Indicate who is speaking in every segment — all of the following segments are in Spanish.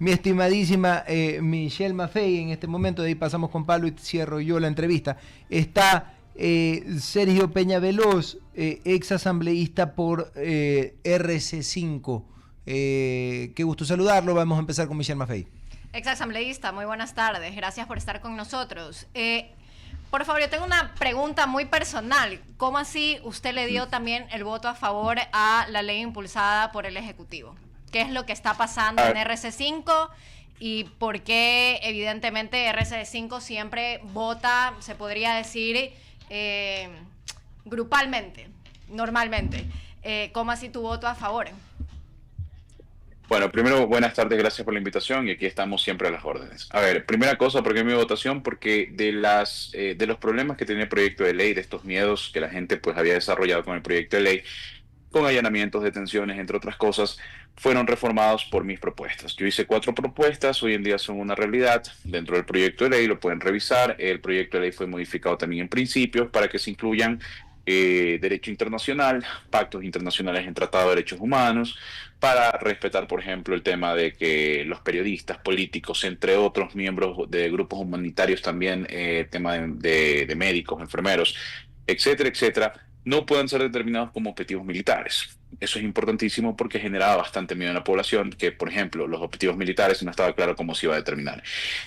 Speaker 1: mi estimadísima Michelle Maffei. En este momento, de ahí pasamos con Pablo y cierro yo la entrevista. Está Sergio Peñaveloz, ex asambleísta por RC5. Qué gusto saludarlo. Vamos a empezar con Michelle Maffei.
Speaker 2: Ex asambleísta, muy buenas tardes. Gracias por estar con nosotros. Por favor, yo tengo una pregunta muy personal. ¿Cómo así usted le dio también el voto a favor a la ley impulsada por el Ejecutivo? ¿Qué es lo que está pasando en RC5 y por qué evidentemente RC5 siempre vota, se podría decir, grupalmente, normalmente? ¿Cómo así tu voto a favor?
Speaker 3: Bueno, primero, buenas tardes, gracias por la invitación y aquí estamos siempre a las órdenes. A ver, primera cosa, ¿por qué mi votación? Porque de los problemas que tenía el proyecto de ley, de estos miedos que la gente pues había desarrollado con el proyecto de ley, con allanamientos, detenciones, entre otras cosas, fueron reformados por mis propuestas. Yo hice 4 propuestas, hoy en día son una realidad dentro del proyecto de ley, lo pueden revisar. El proyecto de ley fue modificado también en principios para que se incluyan derecho internacional, pactos internacionales en tratado de derechos humanos, para respetar, por ejemplo, el tema de que los periodistas, políticos, entre otros miembros de grupos humanitarios también, tema de médicos, enfermeros, etcétera, etcétera, no puedan ser determinados como objetivos militares. Eso es importantísimo porque generaba bastante miedo en la población que, por ejemplo, los objetivos militares no estaba claro cómo se iba a determinar.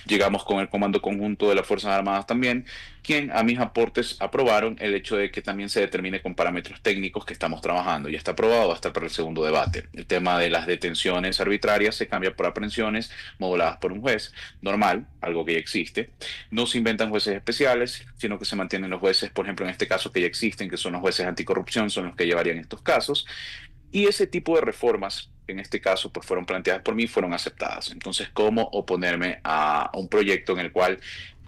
Speaker 3: Llegamos con el Comando Conjunto de las Fuerzas Armadas también, quien a mis aportes aprobaron el hecho de que también se determine con parámetros técnicos que estamos trabajando. Ya está aprobado, va a estar para el segundo debate. El tema de las detenciones arbitrarias se cambia por aprehensiones moduladas por un juez normal, algo que ya existe. No se inventan jueces especiales, sino que se mantienen los jueces, por ejemplo, en este caso que ya existen, que son los jueces anticorrupción, son los que llevarían estos casos. Y ese tipo de reformas, en este caso, pues fueron planteadas por mí, fueron aceptadas. Entonces, ¿cómo oponerme a un proyecto en el cual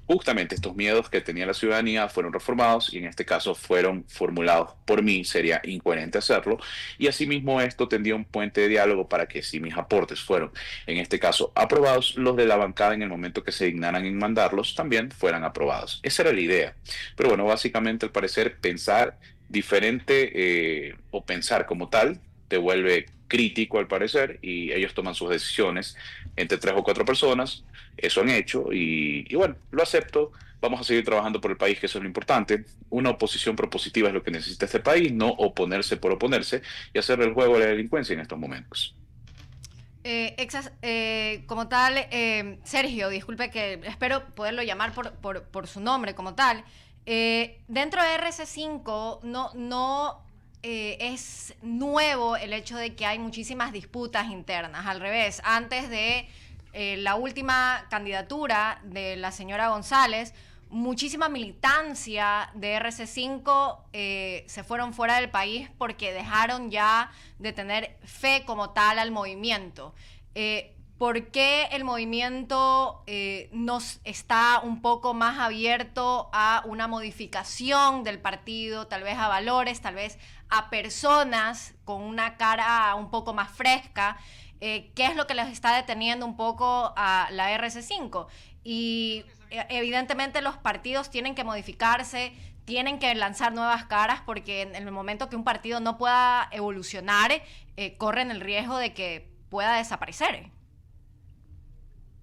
Speaker 3: justamente estos miedos que tenía la ciudadanía fueron reformados y en este caso fueron formulados por mí? Sería incoherente hacerlo. Y asimismo esto tendría un puente de diálogo para que si mis aportes fueron, en este caso, aprobados, los de la bancada en el momento que se dignaran en mandarlos también fueran aprobados. Esa era la idea. Pero bueno, básicamente al parecer pensar diferente o pensar como tal te vuelve crítico al parecer y ellos toman sus decisiones entre 3 o 4 personas. Eso han hecho y bueno, lo acepto. Vamos a seguir trabajando por el país, que eso es lo importante. Una oposición propositiva es lo que necesita este país, no oponerse por oponerse y hacerle el juego a la delincuencia en estos momentos.
Speaker 2: Como tal, Sergio, disculpe que espero poderlo llamar por su nombre como tal. Dentro de RC5 no es nuevo el hecho de que hay muchísimas disputas internas. Al revés, antes de la última candidatura de la señora González, muchísima militancia de RC5 se fueron fuera del país porque dejaron ya de tener fe como tal al movimiento. ¿Por qué el movimiento nos está un poco más abierto a una modificación del partido, tal vez a valores, tal vez a personas con una cara un poco más fresca? ¿Qué es lo que les está deteniendo un poco a la RC5? Y evidentemente los partidos tienen que modificarse, tienen que lanzar nuevas caras, porque en el momento que un partido no pueda evolucionar, corren el riesgo de que pueda desaparecer.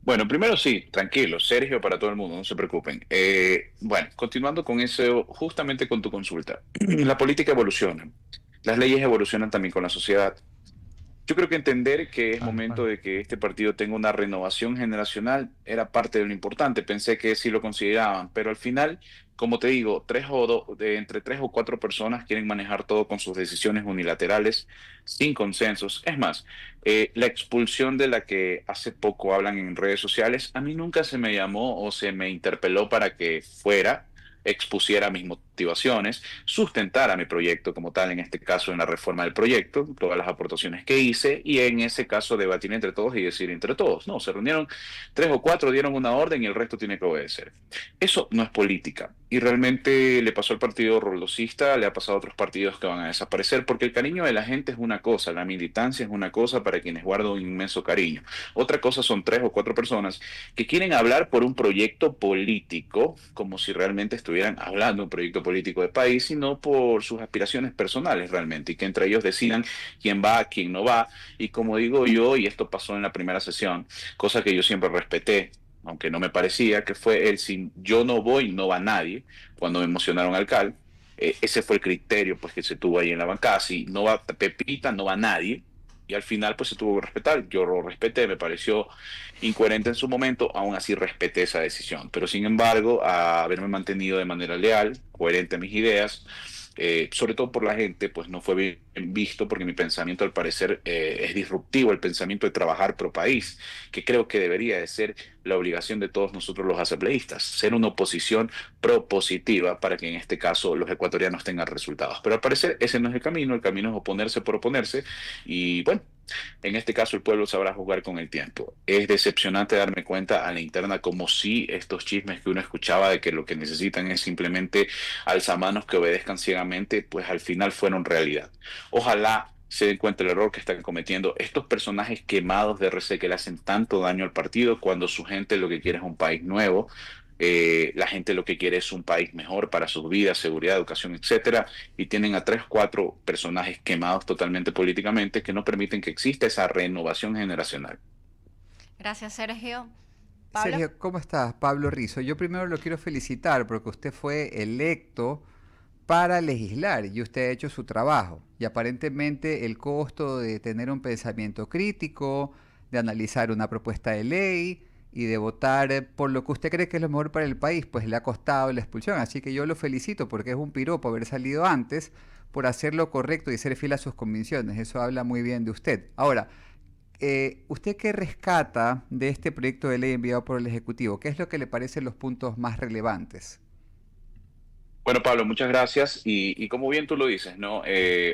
Speaker 3: Bueno, primero sí, tranquilo, Sergio, para todo el mundo, no se preocupen. Bueno, continuando con eso, justamente con tu consulta, la política evoluciona, las leyes evolucionan también con la sociedad. Yo creo que entender que es momento de que este partido tenga una renovación generacional era parte de lo importante. Pensé que sí lo consideraban, pero al final, como te digo, entre 3 o 4 personas quieren manejar todo con sus decisiones unilaterales, sin consensos. Es más, la expulsión de la que hace poco hablan en redes sociales, a mí nunca se me llamó o se me interpeló para que fuera, expusiera mis motivaciones, sustentara mi proyecto como tal, en este caso en la reforma del proyecto, todas las aportaciones que hice y en ese caso debatir entre todos y decir entre todos. No, se reunieron 3 o 4, dieron una orden y el resto tiene que obedecer. Eso no es política y realmente le pasó al partido roldosista, le ha pasado a otros partidos que van a desaparecer porque el cariño de la gente es una cosa, la militancia es una cosa para quienes guardo un inmenso cariño. Otra cosa son 3 o 4 personas que quieren hablar por un proyecto político como si realmente estuvieran hablando de un proyecto político del país, sino por sus aspiraciones personales realmente, y que entre ellos decidan quién va, quién no va. Y como digo yo, y esto pasó en la primera sesión, cosa que yo siempre respeté, aunque no me parecía, que fue el si yo no voy, no va nadie, cuando me emocionaron al CAL. Ese fue el criterio pues que se tuvo ahí en la bancada. Si no va Pepita, no va nadie. Y al final pues se tuvo que respetar. Yo lo respeté, me pareció incoherente en su momento, aún así respeté esa decisión. Pero sin embargo, a haberme mantenido de manera leal, coherente a mis ideas, sobre todo por la gente, pues no fue bien visto porque mi pensamiento al parecer es disruptivo, el pensamiento de trabajar pro país, que creo que debería de ser la obligación de todos nosotros los asambleístas, ser una oposición propositiva para que en este caso los ecuatorianos tengan resultados. Pero al parecer ese no es el camino es oponerse por oponerse y bueno. En este caso, el pueblo sabrá jugar con el tiempo. Es decepcionante darme cuenta a la interna como si estos chismes que uno escuchaba de que lo que necesitan es simplemente alzamanos que obedezcan ciegamente, pues al final fueron realidad. Ojalá se den cuenta del error que están cometiendo estos personajes quemados de RC que le hacen tanto daño al partido cuando su gente lo que quiere es un país nuevo. La gente lo que quiere es un país mejor para sus vidas, seguridad, educación, etcétera, y tienen a tres, cuatro personajes quemados totalmente políticamente que no permiten que exista esa renovación generacional.
Speaker 2: Gracias, Sergio. Pablo.
Speaker 4: Sergio, ¿cómo estás? Pablo Rizo. Yo primero lo quiero felicitar porque usted fue electo para legislar y usted ha hecho su trabajo. Y aparentemente el costo de tener un pensamiento crítico, de analizar una propuesta de ley y de votar por lo que usted cree que es lo mejor para el país, pues le ha costado la expulsión. Así que yo lo felicito porque es un piropo haber salido antes por hacer lo correcto y ser fiel a sus convicciones. Eso habla muy bien de usted. Ahora, ¿usted qué rescata de este proyecto de ley enviado por el Ejecutivo? ¿Qué es lo que le parecen los puntos más relevantes?
Speaker 3: Bueno, Pablo, muchas gracias. Y como bien tú lo dices, ¿no?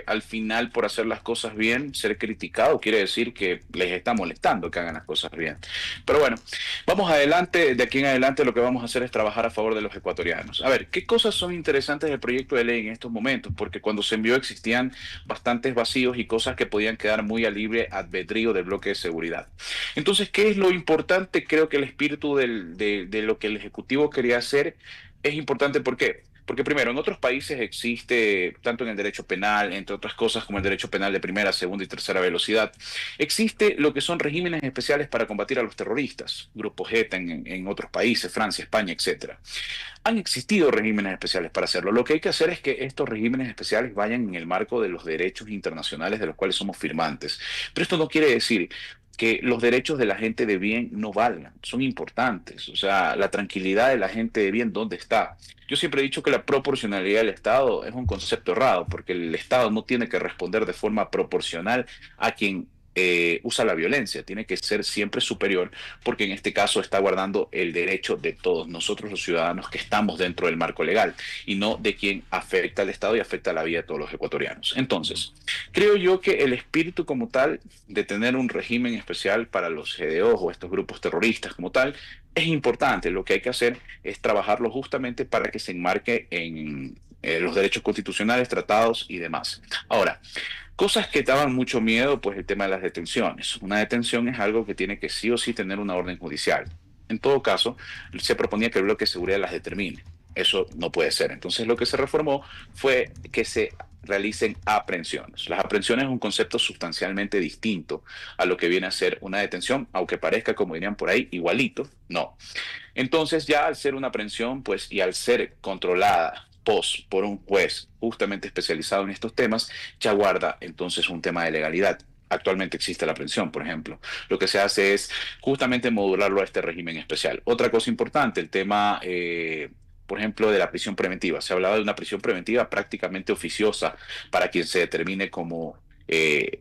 Speaker 3: Al final, por hacer las cosas bien, ser criticado quiere decir que les está molestando que hagan las cosas bien. Pero bueno, vamos adelante. De aquí en adelante lo que vamos a hacer es trabajar a favor de los ecuatorianos. A ver, ¿qué cosas son interesantes del proyecto de ley en estos momentos? Porque cuando se envió existían bastantes vacíos y cosas que podían quedar muy a libre albedrío del bloque de seguridad. Entonces, ¿qué es lo importante? Creo que el espíritu de lo que el Ejecutivo quería hacer es importante. ¿Por qué? Porque primero, en otros países existe, tanto en el derecho penal, entre otras cosas como el derecho penal de primera, segunda y tercera velocidad, existe lo que son regímenes especiales para combatir a los terroristas, Grupo ETA en otros países, Francia, España, etcétera. Han existido regímenes especiales para hacerlo. Lo que hay que hacer es que estos regímenes especiales vayan en el marco de los derechos internacionales de los cuales somos firmantes. Pero esto no quiere decir que los derechos de la gente de bien no valgan, son importantes. O sea, la tranquilidad de la gente de bien, ¿dónde está? Yo siempre he dicho que la proporcionalidad del Estado es un concepto errado, porque el Estado no tiene que responder de forma proporcional a quien usa la violencia, tiene que ser siempre superior, porque en este caso está guardando el derecho de todos nosotros los ciudadanos que estamos dentro del marco legal y no de quien afecta al Estado y afecta la vida de todos los ecuatorianos. Entonces, creo yo que el espíritu como tal de tener un régimen especial para los GDOs o estos grupos terroristas como tal es importante. Lo que hay que hacer es trabajarlo justamente para que se enmarque en los derechos constitucionales, tratados y demás. Ahora, cosas que daban mucho miedo, pues el tema de las detenciones. Una detención es algo que tiene que sí o sí tener una orden judicial. En todo caso, se proponía que el bloque de seguridad las determine. Eso no puede ser. Entonces lo que se reformó fue que se realicen aprehensiones. Las aprehensiones es un concepto sustancialmente distinto a lo que viene a ser una detención, aunque parezca, como dirían por ahí, igualito, no. Entonces ya al ser una aprehensión, pues y al ser controlada por un juez justamente especializado en estos temas, ya guarda entonces un tema de legalidad. Actualmente existe la aprehensión, por ejemplo. Lo que se hace es justamente modularlo a este régimen especial. Otra cosa importante, el tema, por ejemplo, de la prisión preventiva. Se hablaba de una prisión preventiva prácticamente oficiosa para quien se determine como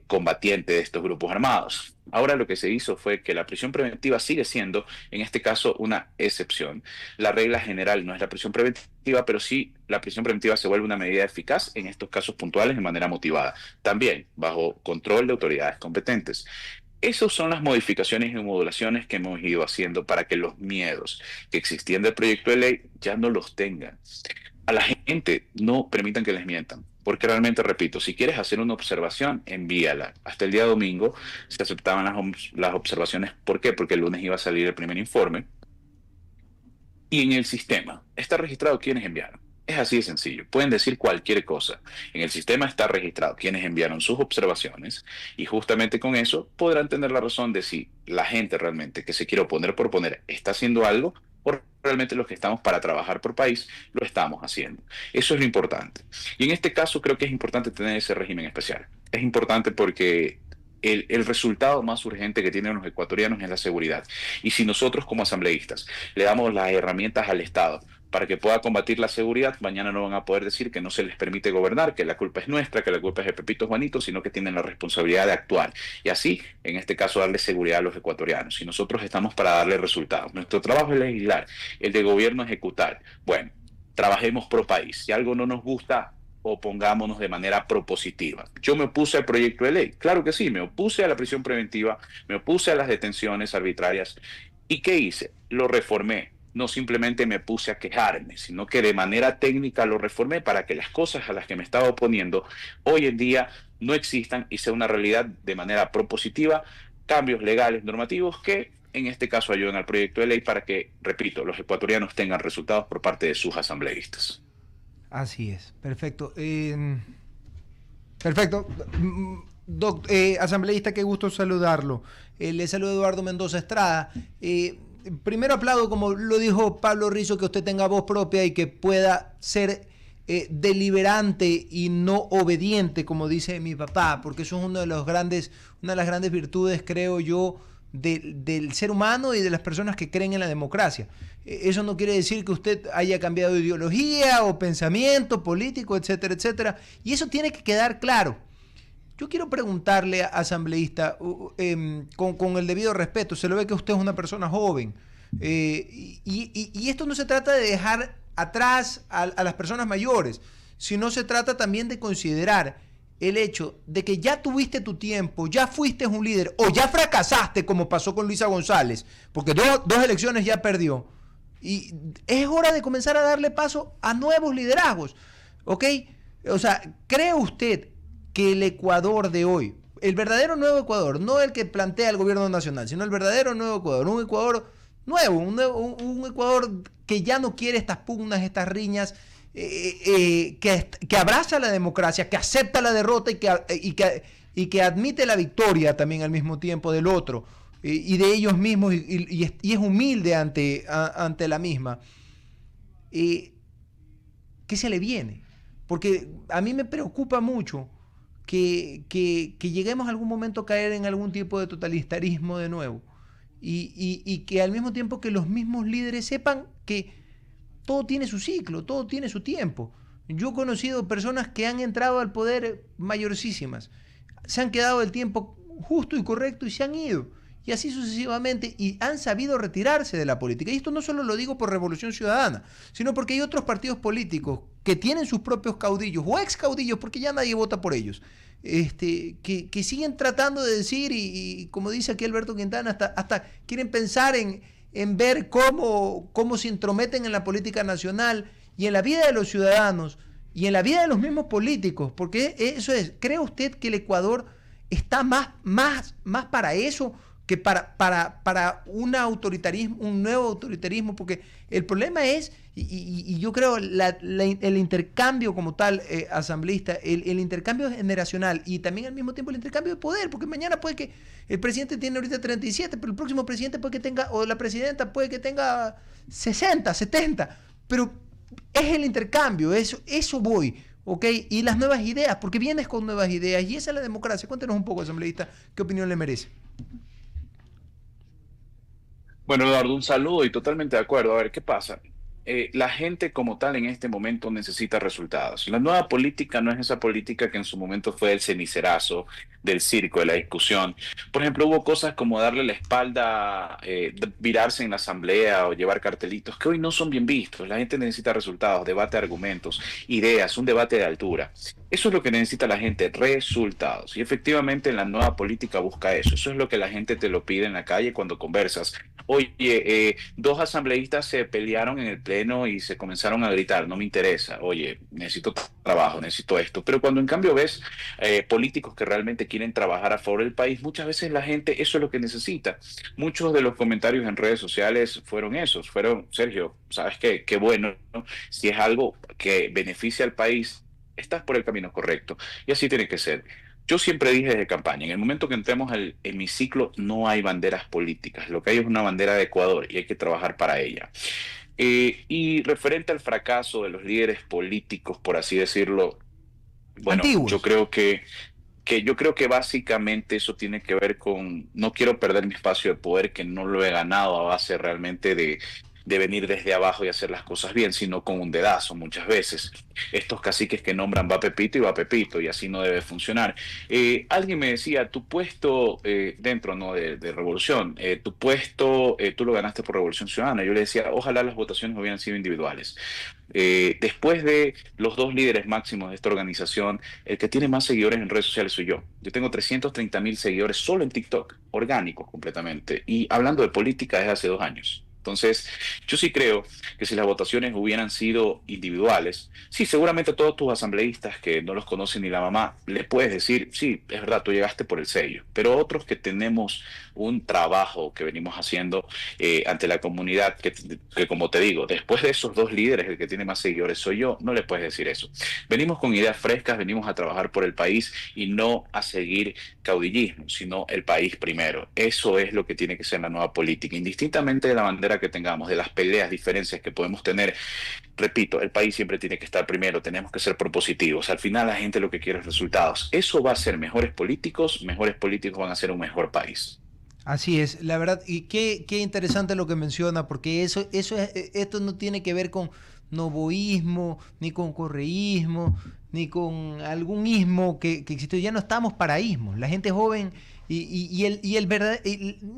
Speaker 3: combatiente de estos grupos armados. Ahora lo que se hizo fue que la prisión preventiva sigue siendo, en este caso, una excepción. La regla general no es la prisión preventiva, pero sí la prisión preventiva se vuelve una medida eficaz en estos casos puntuales de manera motivada, también bajo control de autoridades competentes. Esas son las modificaciones y modulaciones que hemos ido haciendo para que los miedos que existían del proyecto de ley ya no los tengan. A la gente no permitan que les mientan, porque realmente, repito, si quieres hacer una observación, envíala. Hasta el día domingo se aceptaban las observaciones. ¿Por qué? Porque el lunes iba a salir el primer informe y en el sistema está registrado quiénes enviaron. Es así de sencillo. Pueden decir cualquier cosa. En el sistema está registrado quienes enviaron sus observaciones y justamente con eso podrán tener la razón de si la gente realmente que se quiere oponer por poner está haciendo algo o realmente los que estamos para trabajar por país lo estamos haciendo. Eso es lo importante. Y en este caso creo que es importante tener ese régimen especial. Es importante porque el resultado más urgente que tienen los ecuatorianos es la seguridad. Y si nosotros como asambleístas le damos las herramientas al Estado para que pueda combatir la seguridad, mañana no van a poder decir que no se les permite gobernar, que la culpa es nuestra, que la culpa es de Pepito Juanito, sino que tienen la responsabilidad de actuar. Y así, en este caso, darle seguridad a los ecuatorianos. Y nosotros estamos para darle resultados. Nuestro trabajo es legislar, el de gobierno ejecutar. Bueno, trabajemos pro país. Si algo no nos gusta, opongámonos de manera propositiva. Yo me opuse al proyecto de ley, claro que sí, me opuse a la prisión preventiva, me opuse a las detenciones arbitrarias. ¿Y qué hice? Lo reformé. No simplemente me puse a quejarme, sino que de manera técnica lo reformé para que las cosas a las que me estaba oponiendo hoy en día no existan y sea una realidad de manera propositiva, cambios legales, normativos que en este caso ayuden al proyecto de ley para que, repito, los ecuatorianos tengan resultados por parte de sus asambleístas.
Speaker 1: Así es, perfecto. Perfecto. Asambleísta, qué gusto saludarlo. Le saluda Eduardo Mendoza Estrada. Primero aplaudo, como lo dijo Pablo Rizo, que usted tenga voz propia y que pueda ser deliberante y no obediente, como dice mi papá, porque eso es una de las grandes virtudes, creo yo, del ser humano y de las personas que creen en la democracia. Eso no quiere decir que usted haya cambiado de ideología o pensamiento político, etcétera, etcétera. Y eso tiene que quedar claro. Yo quiero preguntarle, asambleísta, con el debido respeto, se lo ve que usted es una persona joven, y esto no se trata de dejar atrás a las personas mayores, sino se trata también de considerar el hecho de que ya tuviste tu tiempo, ya fuiste un líder, o ya fracasaste, como pasó con Luisa González, porque dos elecciones ya perdió, y es hora de comenzar a darle paso a nuevos liderazgos, ¿ok? O sea, ¿cree usted que el Ecuador de hoy, el verdadero nuevo Ecuador, no el que plantea el gobierno nacional, sino el verdadero nuevo Ecuador, un Ecuador nuevo, un Ecuador que ya no quiere estas pugnas, estas riñas, que abraza la democracia, que acepta la derrota y que admite la victoria también al mismo tiempo del otro, y de ellos mismos, y es humilde ante la misma? ¿Qué se le viene? Porque a mí me preocupa mucho que lleguemos a algún momento a caer en algún tipo de totalitarismo de nuevo, y que al mismo tiempo que los mismos líderes sepan que todo tiene su ciclo, todo tiene su tiempo. Yo he conocido personas que han entrado al poder mayorcísimas, se han quedado el tiempo justo y correcto y se han ido, y así sucesivamente, y han sabido retirarse de la política. Y esto no solo lo digo por Revolución Ciudadana, sino porque hay otros partidos políticos que tienen sus propios caudillos o ex caudillos, porque ya nadie vota por ellos, que siguen tratando de decir, y como dice aquí Alberto Quintana, hasta quieren pensar en ver cómo se intrometen en la política nacional y en la vida de los ciudadanos y en la vida de los mismos políticos, porque eso es. ¿Cree usted que el Ecuador está más para eso que para un autoritarismo, un nuevo autoritarismo? Porque el problema es, y yo creo, el intercambio como tal, asambleísta, el intercambio generacional y también al mismo tiempo el intercambio de poder, porque mañana puede que el presidente tiene ahorita 37, pero el próximo presidente puede que tenga, o la presidenta puede que tenga 60, 70, pero es el intercambio, eso voy, ¿ok? Y las nuevas ideas, porque vienes con nuevas ideas, y esa es la democracia. Cuéntenos un poco, asambleísta, ¿qué opinión le merece?
Speaker 3: Bueno, Eduardo, un saludo y totalmente de acuerdo. A ver, ¿qué pasa? La gente como tal en este momento necesita resultados. La nueva política no es esa política que en su momento fue el cenicerazo, del circo, de la discusión. Por ejemplo, hubo cosas como darle la espalda, virarse en la asamblea o llevar cartelitos que hoy no son bien vistos. La gente necesita resultados, debate de argumentos, ideas, un debate de altura. Eso es lo que necesita la gente, resultados. Y efectivamente la nueva política busca eso. Eso es lo que la gente te lo pide en la calle cuando conversas. oye, dos asambleístas se pelearon en el pleno y se comenzaron a gritar, no me interesa, oye, necesito trabajo, necesito esto. Pero cuando en cambio ves políticos que realmente quieren trabajar a favor del país, muchas veces la gente eso es lo que necesita. Muchos de los comentarios en redes sociales fueron esos, fueron, Sergio, ¿sabes qué? Qué bueno, ¿no? Si es algo que beneficia al país, estás por el camino correcto. Y así tiene que ser. Yo siempre dije desde campaña, en el momento que entremos al hemiciclo no hay banderas políticas, lo que hay es una bandera de Ecuador y hay que trabajar para ella. Y referente al fracaso de los líderes políticos, por así decirlo, bueno, yo
Speaker 1: Antiguos.
Speaker 3: creo que yo creo que básicamente eso tiene que ver con, no quiero perder mi espacio de poder, que no lo he ganado a base realmente de venir desde abajo y hacer las cosas bien, sino con un dedazo muchas veces. Estos caciques que nombran va Pepito y va Pepito, y así no debe funcionar. Alguien me decía, tu puesto dentro, ¿no? de Revolución, tu puesto, tú lo ganaste por Revolución Ciudadana. Yo le decía, ojalá las votaciones hubieran sido individuales. Después de los dos líderes máximos de esta organización, el que tiene más seguidores en redes sociales soy yo. Yo tengo 330.000 seguidores solo en TikTok, orgánicos completamente, y hablando de política desde hace 2 años. Entonces, yo sí creo que si las votaciones hubieran sido individuales, sí, seguramente a todos tus asambleístas que no los conocen ni la mamá, le puedes decir, sí, es verdad, tú llegaste por el sello, pero otros que tenemos un trabajo que venimos haciendo ante la comunidad, que como te digo, después de esos dos líderes, el que tiene más seguidores soy yo, no le puedes decir eso. Venimos con ideas frescas, venimos a trabajar por el país y no a seguir caudillismo, sino el país primero. Eso es lo que tiene que ser la nueva política, indistintamente de la bandera que tengamos, de las peleas, diferencias que podemos tener. Repito, el país siempre tiene que estar primero, tenemos que ser propositivos. Al final la gente lo que quiere es resultados. Eso va a ser mejores políticos van a ser un mejor país.
Speaker 1: Así es, la verdad, y qué interesante lo que menciona, porque esto no tiene que ver con novoísmo, ni con correísmo, ni con algún ismo que existe. Ya no estamos para ismos. La gente joven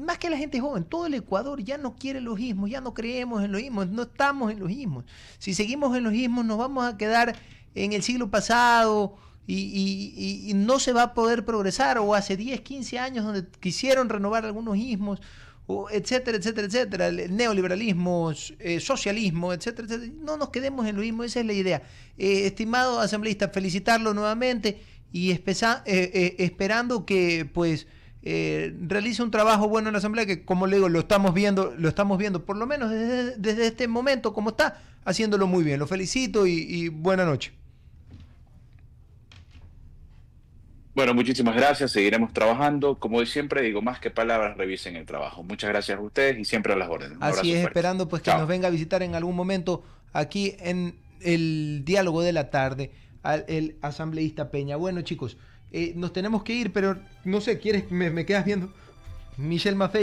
Speaker 1: más que la gente joven, todo el Ecuador ya no quiere los ismos, ya no creemos en los ismos, no estamos en los ismos. Si seguimos en los ismos, nos vamos a quedar en el siglo pasado y no se va a poder progresar, o hace 10, 15 años donde quisieron renovar algunos ismos, o etcétera, etcétera, etcétera, el neoliberalismo, socialismo, etcétera, etcétera. No nos quedemos en lo mismo, esa es la idea. Estimado asambleísta, felicitarlo nuevamente y esperando que pues realice un trabajo bueno en la asamblea, que como le digo, lo estamos viendo por lo menos desde este momento como está, haciéndolo muy bien. Lo felicito y buena noche.
Speaker 3: Bueno, muchísimas gracias, seguiremos trabajando. Como siempre digo, más que palabras, revisen el trabajo. Muchas gracias a ustedes y siempre a las órdenes. Un
Speaker 1: Así
Speaker 3: abrazo
Speaker 1: es,
Speaker 3: fuerte.
Speaker 1: esperando pues que
Speaker 3: Chao.
Speaker 1: nos venga a visitar en algún momento aquí en el diálogo de la tarde el asambleísta Peña. Bueno, chicos, nos tenemos que ir, pero no sé, ¿quieres? Me quedas viendo. Michelle Maffei.